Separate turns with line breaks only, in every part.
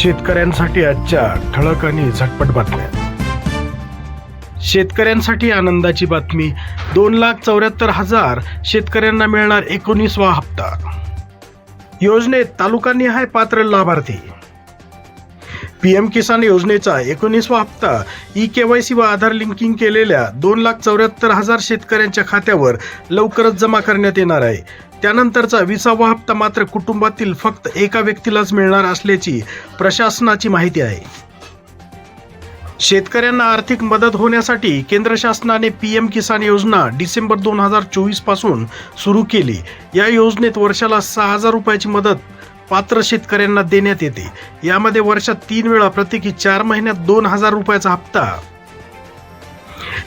शेतकऱ्यांसाठी आजच्या ठळक आणि झटपट बातम्या. शेतकऱ्यांसाठी आनंदाची बातमी. 2,74,000 शेतकऱ्यांना मिळणार 19वा हप्ता. योजनेत तालुकानिहाय पात्र लाभार्थी. PM किसान योजनेचा 19वा हप्ता ई-KYC व आधार लिंकिंग केलेल्या 2,74,000 शेतकऱ्यांच्या खात्यावर लवकरच जमा करण्यात येणार आहे. त्यानंतरचा 20वा हप्ता मात्र कुटुंबातील फक्त एका व्यक्तीलाच मिळणार असल्याची प्रशासनाची माहिती आहे. शेतकऱ्यांना आर्थिक मदत होण्यासाठी केंद्र शासनाने PM किसान योजना डिसेंबर 2024 पासून सुरू केली. या योजनेत वर्षाला 6,000 रुपयाची मदत पात्र शेतकऱ्यांना देण्यात येते. यामध्ये वर्षात 3 वेळा प्रत्येकी 4 महिन्यात 2,000 रुपयाचा हप्ता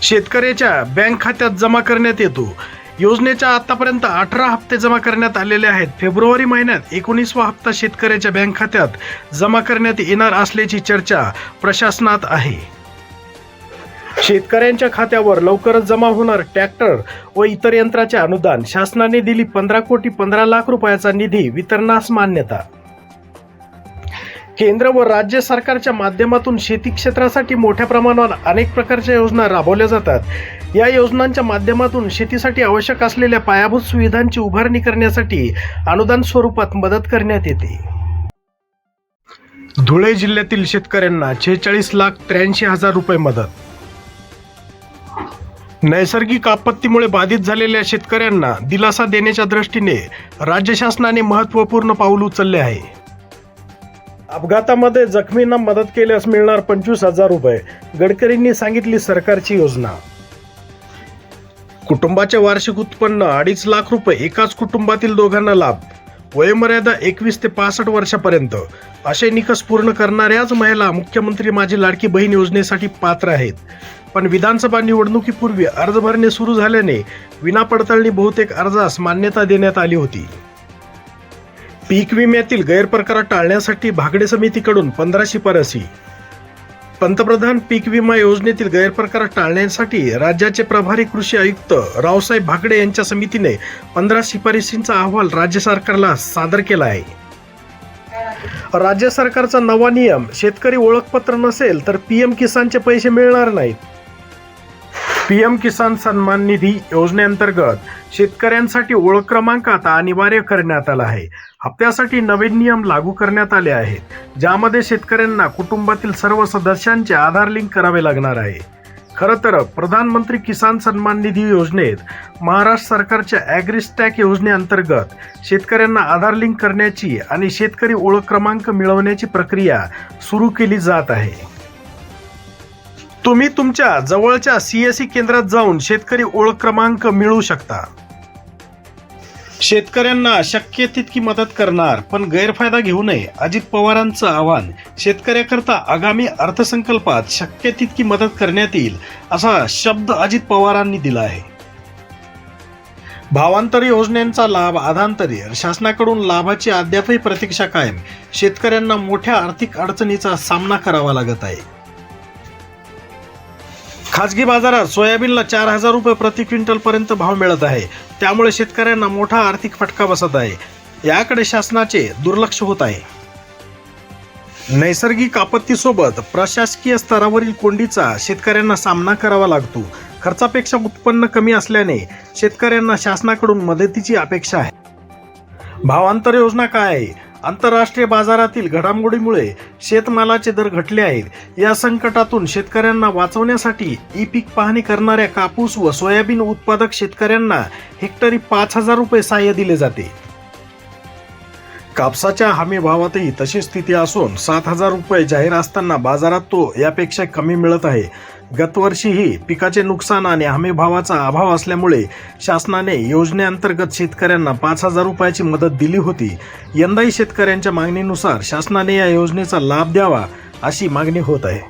शेतकऱ्याच्या बँक खात्यात जमा करण्यात येतो. योजनेच्या आतापर्यंत 18 हप्ते जमा करण्यात आलेले आहेत. फेब्रुवारी महिन्यात 19वा हप्ता शेतकऱ्याच्या बँक खात्यात जमा करण्यात येणार असल्याची चर्चा प्रशासनात आहे. शेतकऱ्यांच्या खात्यावर लवकरच जमा होणार ट्रॅक्टर व इतर यंत्राचे अनुदान. शासनाने दिली 15,15,00,000 रुपयाचा निधी वितरणास मान्यता. केंद्र व राज्य सरकारच्या माध्यमातून शेती क्षेत्रासाठी मोठ्या प्रमाणावर अनेक प्रकारच्या योजना राबवल्या जातात. या योजनांच्या माध्यमातून शेतीसाठी आवश्यक असलेल्या पायाभूत सुविधांची उभारणी करण्यासाठी अनुदान स्वरूपात मदत करण्यात येते. धुळे जिल्ह्यातील शेतकऱ्यांना 46,83,000 रुपये मदत. नैसर्गिक आपत्तीमुळे बाधित झालेल्या शेतकऱ्यांना दिलासा देण्याच्या दृष्टीने राज्य शासनाने महत्त्वपूर्ण पाऊल उचलले आहे. अपघातामध्ये जखमींना मदत केल्यास मिळणार 25,000 रुपये. गडकरींनी सांगितली सरकारची योजना. कुटुंबाचे वार्षिक उत्पन्न 2.5 लाख रुपये. एकाच कुटुंबातील दोघांना लाभ. वयोमर्यादा 21 ते 65 वर्षापर्यंत. असे निकष पूर्ण करणाऱ्याच महिला मुख्यमंत्री माझी लाडकी बहीण योजनेसाठी पात्र आहेत. पण विधानसभा निवडणुकीपूर्वी अर्ज भरणे सुरू झाल्याने विनापडताळणी बहुतेक अर्जास मान्यता देण्यात आली होती. पीक विम्यातील गैरप्रकार टाळण्यासाठी भागडे समितीकडून 15 शिफारसी. पंतप्रधान पीक विमा योजनेतील गैरप्रकार टाळण्यासाठी राज्याचे प्रभारी कृषी आयुक्त रावसाहेब भागडे यांच्या समितीने 15 शिफारसींचा अहवाल राज्य सरकारला सादर केला आहे. राज्य सरकारचा नवा नियम. शेतकरी ओळखपत्र नसेल तर PM किसानचे पैसे मिळणार नाहीत. PM किसान सन्मान निधी योजनेअंतर्गत शेतकऱ्यांसाठी ओळख क्रमांक आता अनिवार्य करण्यात आला आहे. हप्त्यासाठी नवीन नियम लागू करण्यात आले आहेत, ज्यामध्ये शेतकऱ्यांना कुटुंबातील सर्व सदस्यांचे आधार लिंक करावे लागणार आहे. खरं तर प्रधानमंत्री किसान सन्मान निधी योजनेत महाराष्ट्र सरकारच्या ॲग्रिस्टॅक योजनेअंतर्गत शेतकऱ्यांना आधार लिंक करण्याची आणि शेतकरी ओळख क्रमांक मिळवण्याची प्रक्रिया सुरू केली जात आहे. तुम्ही तुमच्या जवळच्या CSC केंद्रात जाऊन शेतकरी ओळख क्रमांक मिळवू शकता. शेतकऱ्यांना शक्य तितकी मदत करणार, पण गैरफायदा घेऊ नये. अजित पवारांचं आवाहन. शेतकऱ्याकरता आगामी अर्थसंकल्पात शक्य तितकी मदत करण्यात येईल, असा शब्द अजित पवारांनी दिला आहे. भावांतर योजनेचा लाभ अधांतरी. शासनाकडून लाभाची अद्यापही प्रतीक्षा कायम. शेतकऱ्यांना मोठ्या आर्थिक अडचणीचा सामना करावा लागत आहे. खाजगी बाजारात सोयाबीनला 4,000 रुपये प्रति क्विंटल पर्यंत भाव मिळत आहे. त्यामुळे शेतकऱ्यांना मोठा आर्थिक फटका बसत आहे. याकडे शासनाचे दुर्लक्ष होत आहे. नैसर्गिक आपत्तीसोबत प्रशासकीय स्तरावरील कोंडीचा शेतकऱ्यांना सामना करावा लागतो. खर्चापेक्षा उत्पन्न कमी असल्याने शेतकऱ्यांना शासनाकडून मदतीची अपेक्षा आहे. भावांतर योजना काय आहे? आंतरराष्ट्रीय बाजारातील घडामोडीमुळे शेतमालाचे दर घटले आहेत. या संकटातून शेतकऱ्यांना वाचवण्यासाठी ई-पीक पाहणी करणाऱ्या कापूस व सोयाबीन उत्पादक शेतकऱ्यांना हेक्टरी 5,000 रुपये सहाय्य दिले जाते. कापसाच्या हमी भावातही तशी स्थिती असून 7,000 रुपये जाहीर असताना बाजारात तो यापेक्षा कमी मिळत आहे. गतवर्षीही पिकाचे नुकसान आणि हमी भावाचा अभाव असल्यामुळे शासनाने योजनेअंतर्गत शेतकऱ्यांना 5,000 रुपयाची मदत दिली होती. यंदाही शेतकऱ्यांच्या मागणीनुसार शासनाने या योजनेचा लाभ द्यावा अशी मागणी होत आहे.